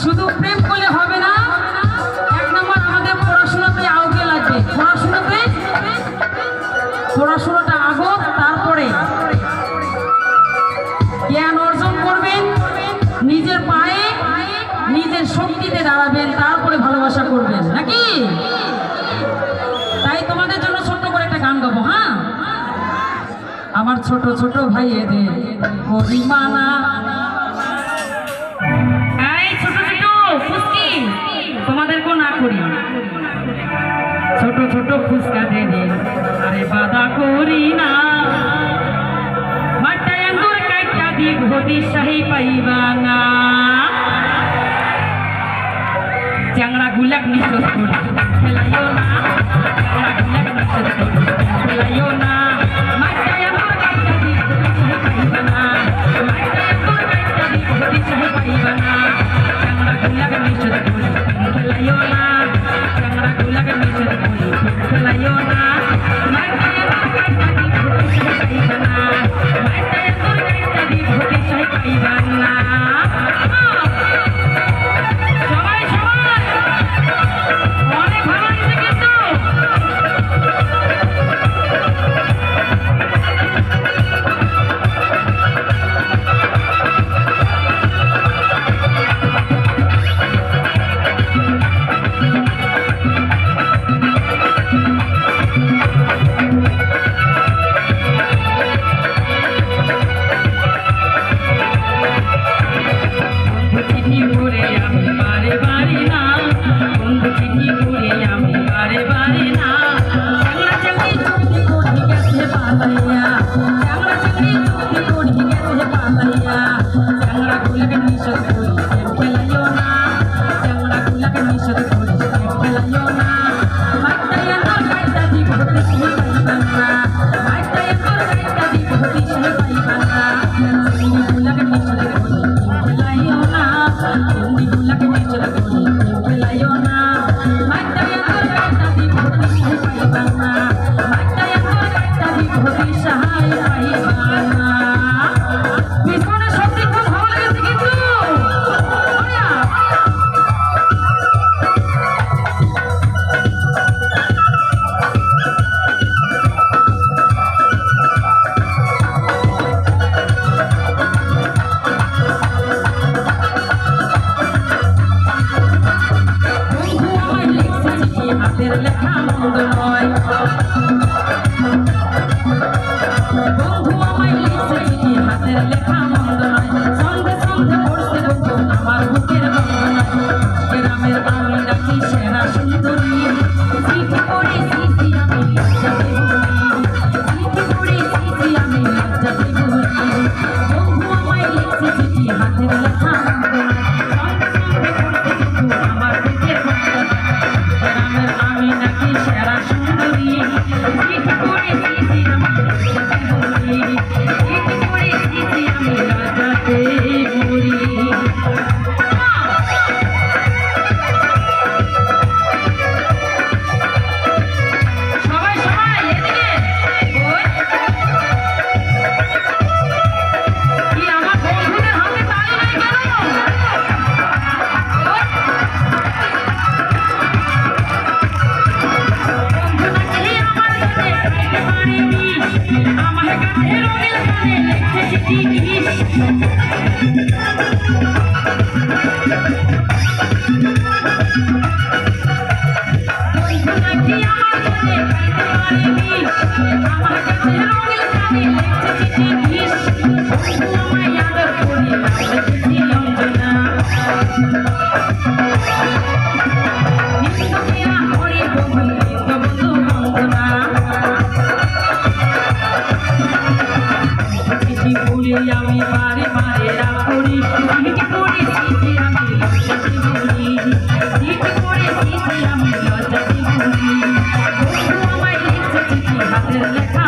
শুধু প্রেম করলে হবে না, এক নম্বর আমাদের পড়াশোনাতে আগে লাগবে। পড়াশোনাটা আগো, তারপরে জ্ঞান অর্জন করবেন, নিজের পায়ে নিজের শক্তিতে দাঁড়াবেন, তারপরে ভালোবাসা করবেন নাকি। তাই তোমাদের জন্য ছোট্ট করে একটা গান গাবো। হ্যাঁ, আমার ছোট ছোট ভাইয়েদের পরিমানা, এই ছোট ছোট ফুসকি তোমাদেরকেও না করি, ছোট ছোট ফুসকা দেনে আরে বাধা করি না, মাটায় আঙ্গুর কাইটা দিক হতি শাহী পাইবা না, চ্যাংড়া গুলাক নিচত করি খেলাইও না, চ্যাংড়া গুলাক নিচত করি খেলাইও না, মাটায় আঙ্গুর কাইটা দিক হতি শাহী পাইবা না, মাটায় আঙ্গুর কাইটা দিক হতি শাহী পাইবা না, চ্যাংড়া গুলাক নিচত করি খেলাইও না, চ্যাংড়া গুলাক নিচত করি খেলাইও না, মাটায় আঙ্গুর কাইটা দিক হতি শাহী পাইবা না, মাটায় আঙ্গুর কাইটা দিক হতি শাহী পাইবা না। আমি বারে বারে রাগ করি, সিটি করে সিটি আমি লজ্জাতে বলি, সিটি করে সিটি আমি লজ্জাতে বলি, বন্ধু আমায় লিখছে চিঠি হাতের লেখা